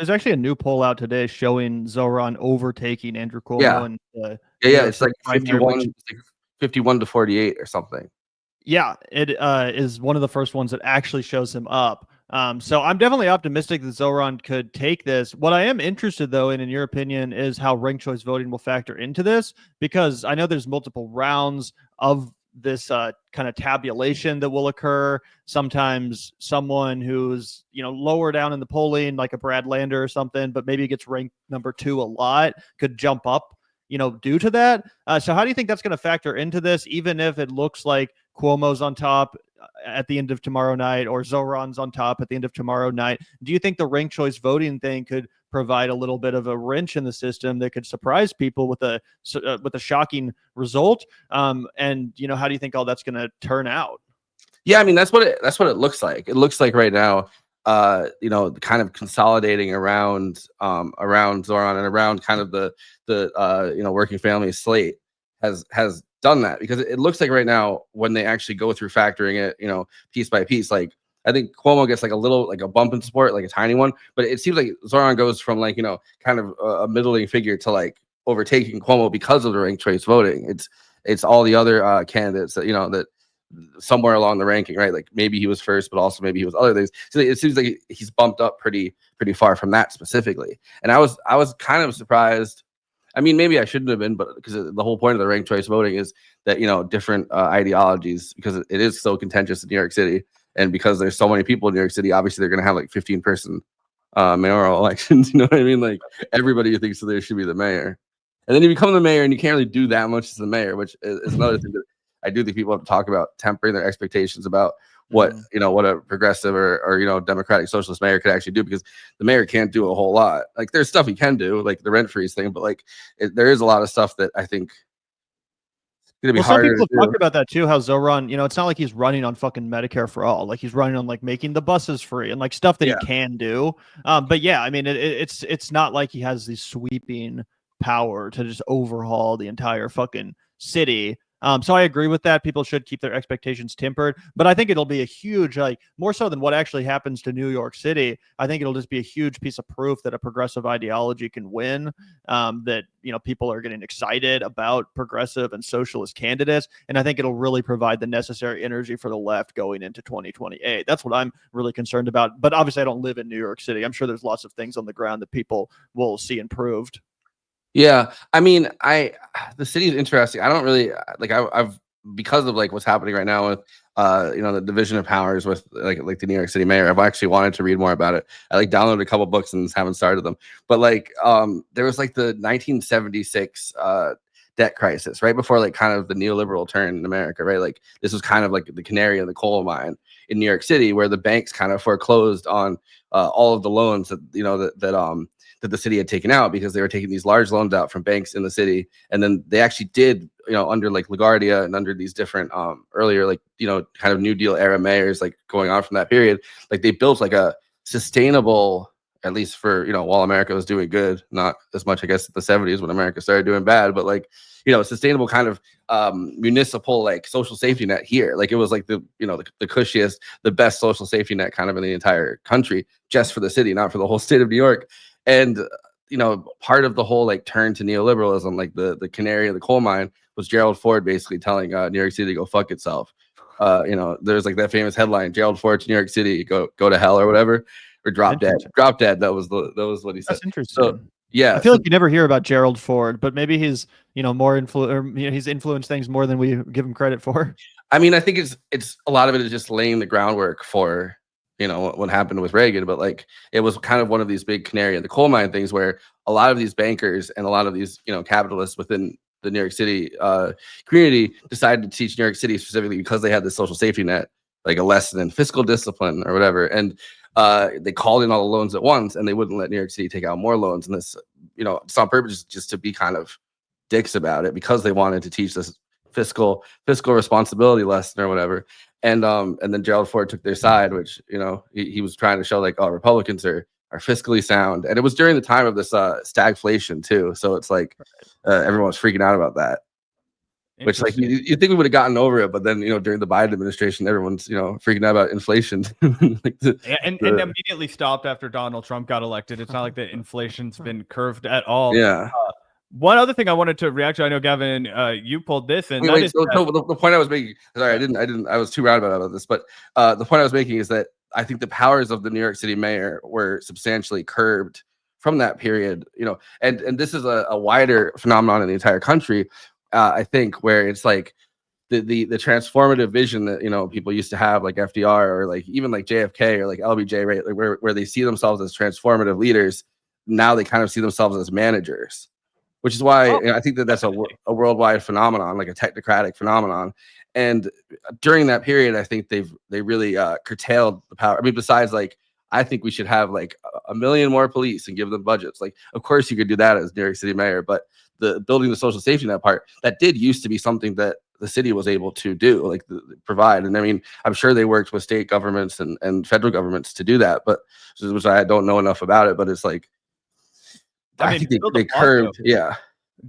There's actually a new poll out today showing Zoron overtaking Andrew Yeah. Cuomo in the Yeah, New yeah. York It's City like primary, 51, which it's like 51 to 48 or something. yeah, it is one of the first ones that actually shows him up. So I'm definitely optimistic that Zoran could take this. What I am interested, though, in your opinion, is how ranked choice voting will factor into this, because I know there's multiple rounds of this kind of tabulation that will occur. Sometimes someone who's lower down in the polling, like a Brad Lander or something, but maybe gets ranked number 2 a lot, could jump up due to that. So how do you think that's going to factor into this, even if it looks like Cuomo's on top at the end of tomorrow night, or Zoran's on top at the end of tomorrow night? Do you think the ranked choice voting thing could provide a little bit of a wrench in the system that could surprise people with a shocking result? And how do you think all that's going to turn out? Yeah, I mean that's what it looks like. It looks like right now, kind of consolidating around Zoran and around kind of the working family slate has done that, because it looks like right now when they actually go through factoring it, piece by piece, like I think Cuomo gets like a bump in support, like a tiny one, but it seems like Zoran goes from like kind of a middling figure to like overtaking Cuomo because of the ranked choice voting. It's all the other candidates that somewhere along the ranking, right? Like maybe he was first, but also maybe he was other things. So it seems like he's bumped up pretty far from that specifically. And I was kind of surprised. I mean, maybe I shouldn't have been, but because the whole point of the ranked choice voting is that different ideologies, because it is so contentious in New York City, and because there's so many people in New York City, obviously they're going to have like 15-person mayoral elections. You know what I mean? Like everybody thinks that they should be the mayor, and then you become the mayor, and you can't really do that much as the mayor, which is another thing that I do think people have to talk about, tempering their expectations about what what a progressive or democratic socialist mayor could actually do, because the mayor can't do a whole lot. Like there's stuff he can do, like the rent freeze thing, but like there is a lot of stuff that I think is gonna be Well, some harder people to have do. talked about that too, how Zoran, it's not like he's running on fucking Medicare for all. Like he's running on like making the buses free and like stuff that he can do. But yeah, I mean, it's not like he has this sweeping power to just overhaul the entire fucking city. So I agree with that. People should keep their expectations tempered, but I think it'll be a huge, like more so than what actually happens to New York City. I think it'll just be a huge piece of proof that a progressive ideology can win. That people are getting excited about progressive and socialist candidates, and I think it'll really provide the necessary energy for the left going into 2028. That's what I'm really concerned about. But obviously, I don't live in New York City. I'm sure there's lots of things on the ground that people will see improved. Yeah, I mean, the city is interesting. I don't really like. I've because of like what's happening right now with the division of powers with like the New York City mayor. I've actually wanted to read more about it. I like downloaded a couple books and haven't started them. But like there was like the 1976 debt crisis right before like kind of the neoliberal turn in America, right? Like this was kind of like the canary in the coal mine in New York City, where the banks kind of foreclosed on all of the loans that the city had taken out, because they were taking these large loans out from banks in the city. And then they actually did, under like LaGuardia and under these different earlier, like, kind of New Deal era mayors, like going on from that period, like they built like a sustainable, at least for, while America was doing good, not as much, I guess, in the 70s when America started doing bad, but like, sustainable kind of municipal, like social safety net here. Like it was like the cushiest, the best social safety net kind of in the entire country, just for the city, not for the whole state of New York. And part of the whole like turn to neoliberalism, like the canary in the coal mine, was Gerald Ford basically telling New York City to go fuck itself. There's like that famous headline, Gerald Ford to New York City, go to hell or whatever, or drop dead. Drop dead. That was what he said. That's interesting. So yeah, I feel like you never hear about Gerald Ford, but maybe he's more he's influenced things more than we give him credit for. I mean, I think it's a lot of it is just laying the groundwork for what happened with Reagan, but like it was kind of one of these big canary in the coal mine things, where a lot of these bankers and a lot of these capitalists within the New York City community decided to teach New York City specifically because they had this social safety net, like a lesson in fiscal discipline or whatever, and they called in all the loans at once, and they wouldn't let New York City take out more loans, and this it's on purpose, just to be kind of dicks about it, because they wanted to teach this fiscal responsibility lesson or whatever. And then Gerald Ford took their side, which he was trying to show like, oh, Republicans are fiscally sound, and it was during the time of this stagflation too. So it's like everyone was freaking out about that. which like you think we would have gotten over it, but then during the Biden administration, everyone's freaking out about inflation. Like and immediately stopped after Donald Trump got elected. It's not like the inflation's been curved at all. Yeah. One other thing I wanted to react to, I know Gavin, you pulled this, and the point I was making. Sorry, I was too roundabout about this, but the point I was making is that I think the powers of the New York City mayor were substantially curbed from that period. And this is a wider phenomenon in the entire country. I think where it's like the transformative vision that people used to have, like FDR or like even like JFK or like LBJ, right? Like where they see themselves as transformative leaders. Now they kind of see themselves as managers. Which is why I think that's a worldwide phenomenon, like a technocratic phenomenon. And during that period, I think they really curtailed the power. I mean, besides, like, I think we should have like 1 million more police and give them budgets. Like, of course, you could do that as New York City mayor, but the building the social safety net part, that did used to be something that the city was able to do, like provide. And I mean, I'm sure they worked with state governments and federal governments to do that, but which I don't know enough about it. But it's like, I think they curbed,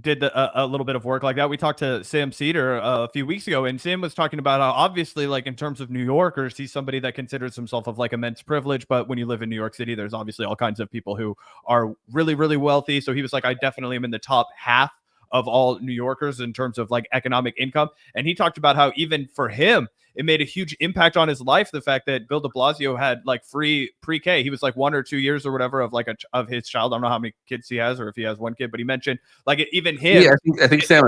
did a little bit of work like that. We talked to Sam Cedar a few weeks ago, and Sam was talking about how obviously, like in terms of New Yorkers, he's somebody that considers himself of like immense privilege. But when you live in New York City, there's obviously all kinds of people who are really, really wealthy. So he was like, I definitely am in the top half of all New Yorkers in terms of like economic income. And he talked about how even for him, it made a huge impact on his life. The fact that Bill de Blasio had like free pre-K. He was like 1 or 2 years or whatever of like of his child. I don't know how many kids he has or if he has one kid, but he mentioned like even him. Yeah, I think Sam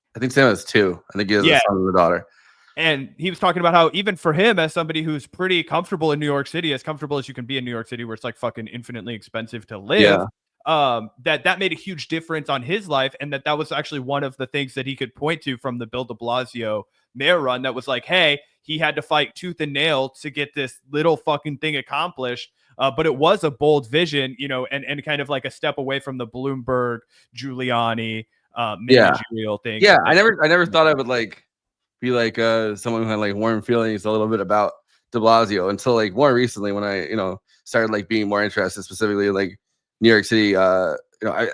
has 2. I think he has a son and a daughter. And he was talking about how even for him, as somebody who's pretty comfortable in New York City, as comfortable as you can be in New York City, where it's like fucking infinitely expensive to live, that made a huge difference on his life. And that was actually one of the things that he could point to from the Bill de Blasio mayor run, that was like, hey, he had to fight tooth and nail to get this little fucking thing accomplished. But it was a bold vision, and kind of like a step away from the Bloomberg, Giuliani managerial thing. Yeah, I never thought I would like be like someone who had like warm feelings a little bit about de Blasio until like more recently when I started like being more interested specifically in like New York City. I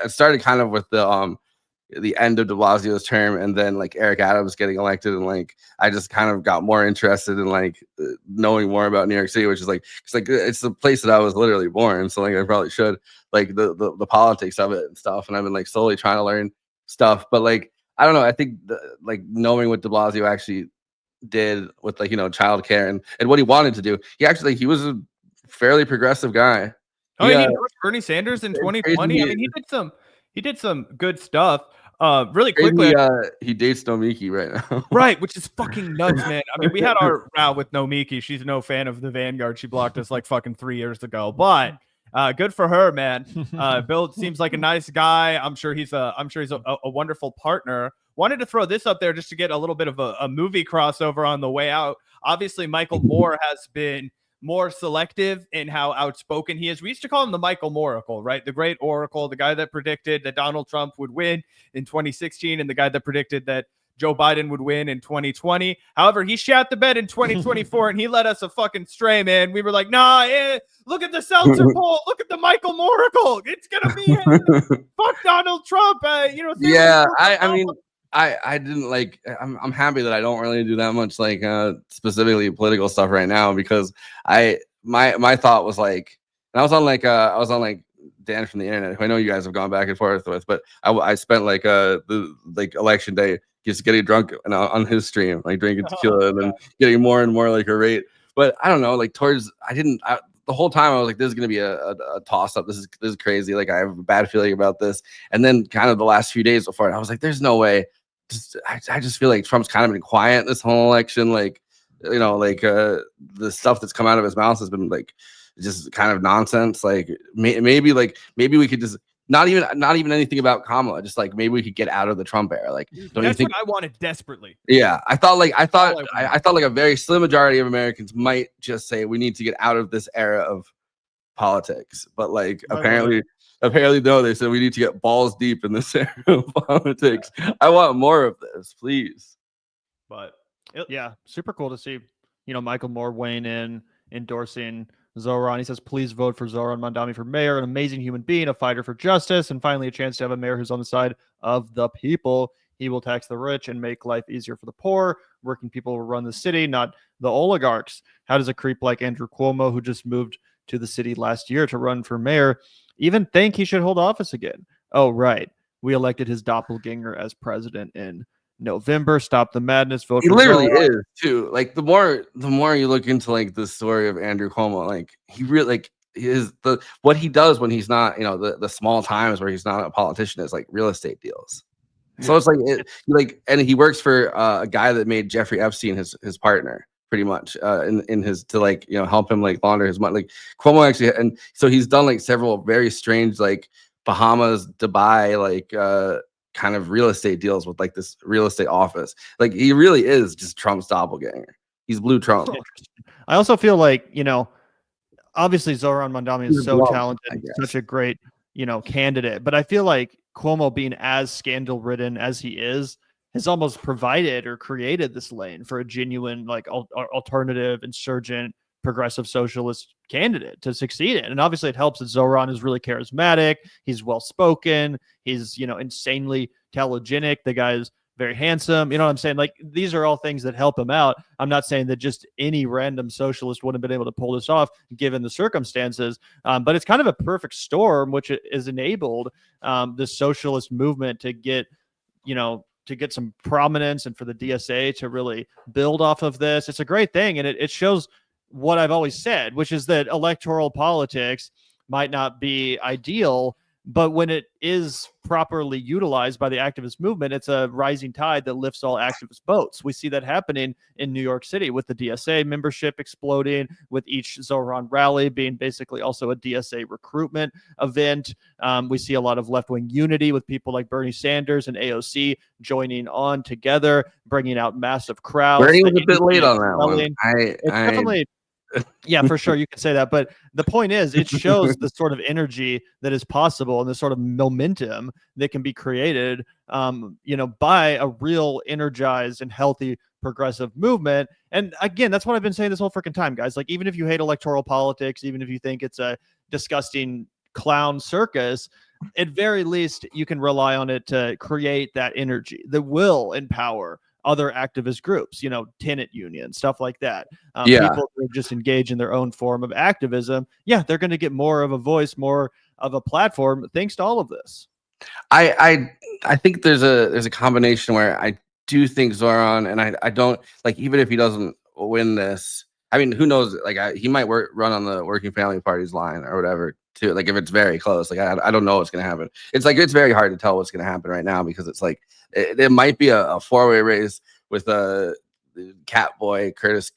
started kind of with the end of de Blasio's term, and then like Eric Adams getting elected, and like I just kind of got more interested in like knowing more about New York City, which is like it's the place that I was literally born, so like I probably should like the politics of it and stuff. And I've been like slowly trying to learn stuff, but like I don't know. I think like knowing what de Blasio actually did with like childcare and what he wanted to do, he was a fairly progressive guy. Oh, he endorsed Bernie Sanders in 2020. I mean, he did some good stuff. Really quickly, he dates Nomiki right now. Right, which is fucking nuts, man. I mean, we had our row with Nomiki. She's no fan of the Vanguard. She blocked us like fucking 3 years ago. But good for her, man. Bill seems like a nice guy. I'm sure he's a wonderful partner. Wanted to throw this up there just to get a little bit of a movie crossover on the way out. Obviously, Michael Moore has been more selective in how outspoken he is. We used to call him the Michael Moracle, right? The great oracle, the guy that predicted that Donald Trump would win in 2016 and the guy that predicted that Joe Biden would win in 2020. However, he shat the bed in 2024 and he led us a fucking stray, man. We were like, nah, look at the Seltzer poll. Look at the Michael Moracle. It's going to be him. Fuck Donald Trump. Yeah, I mean, I didn't like. I'm happy that I don't really do that much like specifically political stuff right now, because my thought was like, and I was on like Dan from the internet, who I know you guys have gone back and forth with, but I spent like the election day just getting drunk on his stream, like drinking tequila and then getting more and more like irate. But I don't know, like the whole time I was like, this is gonna be a toss up. This is crazy. Like I have a bad feeling about this. And then kind of the last few days before it, I was like, there's no way. I just feel like Trump's kind of been quiet this whole election. Like, the stuff that's come out of his mouth has been like just kind of nonsense. Like maybe we could just not even anything about Kamala. Just like maybe we could get out of the Trump era. Like, don't you think? What I wanted desperately. Yeah, I thought like a very slim majority of Americans might just say we need to get out of this era of politics. But like apparently no, they said we need to get balls deep in this era of politics. I want more of this, please. But yeah, super cool to see, Michael Moore weighing in, endorsing Zoron. He says, please vote for Zoran Mamdani for mayor, an amazing human being, a fighter for justice, and finally a chance to have a mayor who's on the side of the people. He will tax the rich and make life easier for the poor. Working people will run the city, not the oligarchs. How does a creep like Andrew Cuomo, who just moved to the city last year to run for mayor, even think he should hold office again? Oh, right. We elected his doppelganger as president in November. Stop the madness. Vote He for literally Zoran. is too. Like the more you look into like the story of Andrew Cuomo, like he really like what he does when he's not, the small times where he's not a politician is like real estate deals. So it's like and he works for a guy that made Jeffrey Epstein his partner pretty much in his to like help him like launder his money. Like Cuomo actually, and so he's done like several very strange like Bahamas, Dubai, like kind of real estate deals with like this real estate office. Like he really is just Trump's doppelganger. He's blue Trump. I also feel like, obviously Zoran Mamdani is so talented, such a great, candidate. But I feel like Cuomo, being as scandal ridden as he is, has almost provided or created this lane for a genuine, like alternative, insurgent, progressive socialist candidate to succeed in. And obviously it helps that Zoran is really charismatic. He's well-spoken. He's, insanely telegenic. The guy's very handsome. You know what I'm saying? Like, these are all things that help him out. I'm not saying that just any random socialist wouldn't have been able to pull this off given the circumstances. But it's kind of a perfect storm, which is enabled the socialist movement to get, to get some prominence and for the DSA to really build off of this. It's a great thing. And it shows what I've always said, which is that electoral politics might not be ideal, but when it is properly utilized by the activist movement, it's a rising tide that lifts all activist boats. We see that happening in New York City with the DSA membership exploding, with each Zoran rally being basically also a DSA recruitment event. We see a lot of left-wing unity with people like Bernie Sanders and AOC joining on together, bringing out massive crowds. Bernie was a bit late on that one. It's definitely... Yeah, for sure. You can say that. But the point is, it shows the sort of energy that is possible and the sort of momentum that can be created, by a real energized and healthy progressive movement. And again, that's what I've been saying this whole freaking time, guys. Like, even if you hate electoral politics, even if you think it's a disgusting clown circus, at very least, you can rely on it to create that energy that will empower other activist groups, tenant unions, stuff like that. People who just engage in their own form of activism. Yeah, they're going to get more of a voice, more of a platform, thanks to all of this. I think there's a combination where I do think Zoran, and I don't like, even if he doesn't win this, I mean, who knows? Like he might run on the Working Family Party's line or whatever too. Like if it's very close, like I don't know what's gonna happen. It's like it's very hard to tell what's gonna happen right now because it's like it might be a four-way race with a cat boy Curtis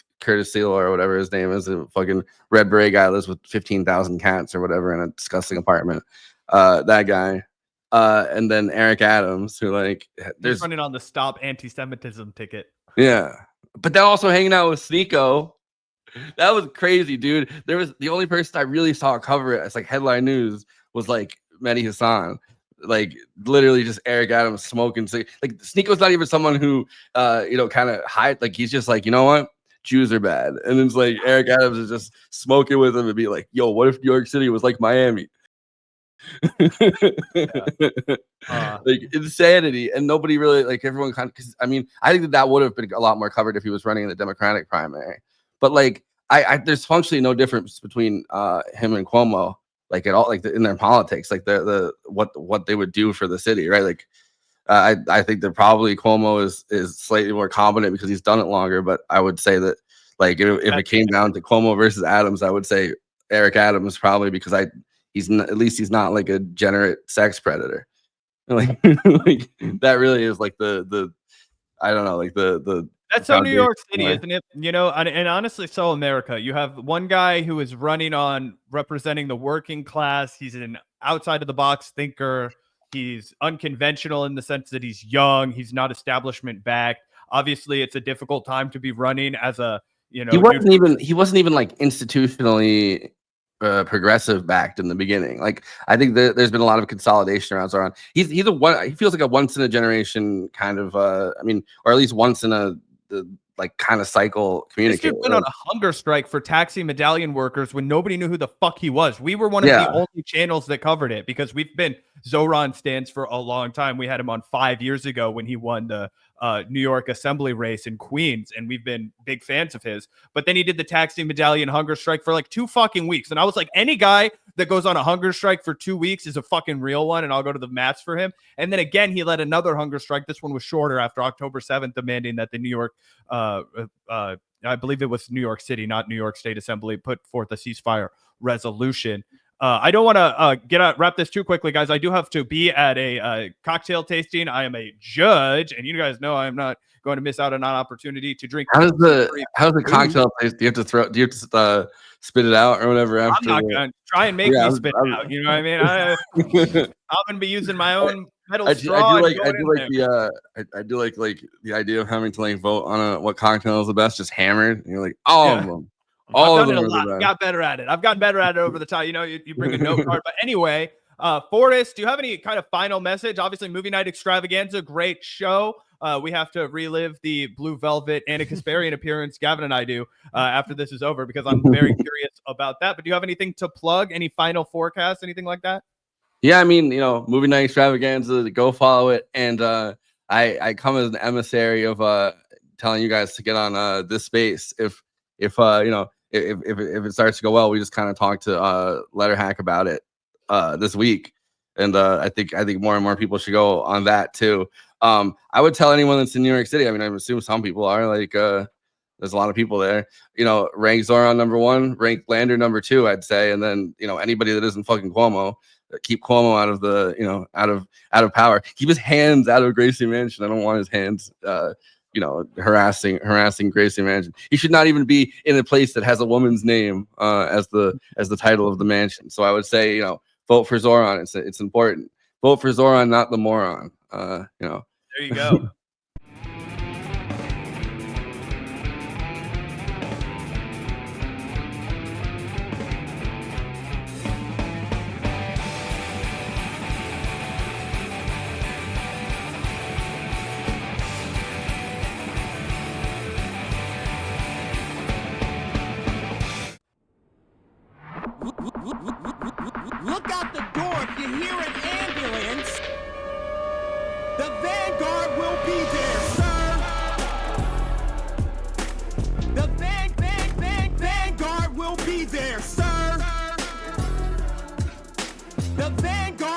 Seal or whatever his name is, a fucking red beret guy lives with 15,000 cats or whatever in a disgusting apartment. That guy. And then Eric Adams, who like there's running on the Stop Anti-Semitism ticket. Yeah, but they're also hanging out with Sneeko. That was crazy, dude. There was the only person I really saw cover it as like headline news was like Mehdi Hassan, like literally just Eric Adams smoking. Like Sneeko's not even someone who kind of hide. Like he's just like, you know what, Jews are bad, and it's like Eric Adams is just smoking with him and be like, yo, what if New York City was like Miami? Like insanity, and nobody really like everyone kind of, because I mean I think that would have been a lot more covered if he was running in the Democratic primary, but like I there's functionally no difference between him and Cuomo, like at all, like in their politics, like the what they would do for the city, right? Like I think that probably Cuomo is slightly more competent because he's done it longer, but I would say that like if it came down to Cuomo versus Adams, I would say Eric Adams probably, because at least he's not like a degenerate sex predator. Like, like that really is like the I don't know, like the that's so New York City, isn't it? And honestly, so America. You have one guy who is running on representing the working class. He's an outside of the box thinker. He's unconventional in the sense that he's young. He's not establishment backed. Obviously, it's a difficult time to be running as a he wasn't even like institutionally progressive backed in the beginning. Like I think there's been a lot of consolidation around Zoran. He feels like a once in a generation kind of or at least once in like kind of cycle This communicate. dude went on a hunger strike for taxi medallion workers when nobody knew who the fuck he was. We were one of the only channels that covered it because we've been Zoron stands for a long time. We had him on 5 years ago when he won the New York Assembly race in Queens, and we've been big fans of his. But then he did the taxi medallion hunger strike for like 2 fucking weeks. And I was like, any guy that goes on a hunger strike for 2 weeks is a fucking real one, and I'll go to the mats for him. And then again, he led another hunger strike. This one was shorter after October 7th, demanding that the New York I believe it was New York City, not New York State Assembly, put forth a ceasefire resolution. I don't want to wrap this too quickly, guys. I do have to be at a cocktail tasting. I am a judge, and you guys know I am not going to miss out on an opportunity to drink. How's the cocktail taste? Do you have to spit it out or whatever? After I'm not going to try and make me spit it out. You know what I mean? I'm going to be using my own metal straw. I do like the idea of having to like vote on what cocktail is the best, just hammered. And you're like all of them. All I've of done them it a lot. Got better at it. I've gotten better at it over the time. You know, you bring a note card. But anyway, Forrest, do you have any kind of final message? Obviously, movie night extravaganza, great show. We have to relive the Blue Velvet Anna Kasparian appearance, Gavin and I do, after this is over, because I'm very curious about that. But do you have anything to plug? Any final forecasts? Anything like that? Yeah, I mean, you know, movie night extravaganza, go follow it. And I come as an emissary of telling you guys to get on this space. If you know, if it starts to go well, we just kind of talk to Letterhack about it this week. And I think more and more people should go on that too. I would tell anyone that's in New York City. I mean, I assume some people are like, there's a lot of people there, you know, rank Zoron #1, rank Lander #2, I'd say. And then, you know, anybody that isn't fucking Cuomo, keep Cuomo out of the, you know, out of power. Keep his hands out of Gracie Mansion. I don't want his hands, you know, harassing Gracie Mansion. He should not even be in a place that has a woman's name as the title of the mansion. So I would say, you know, vote for Zoron. It's important. Vote for Zoron, not the moron. You know. There you go. Look out the door if you hear an ambulance. The Vanguard will be there, sir. The Vanguard will be there, sir. The Vanguard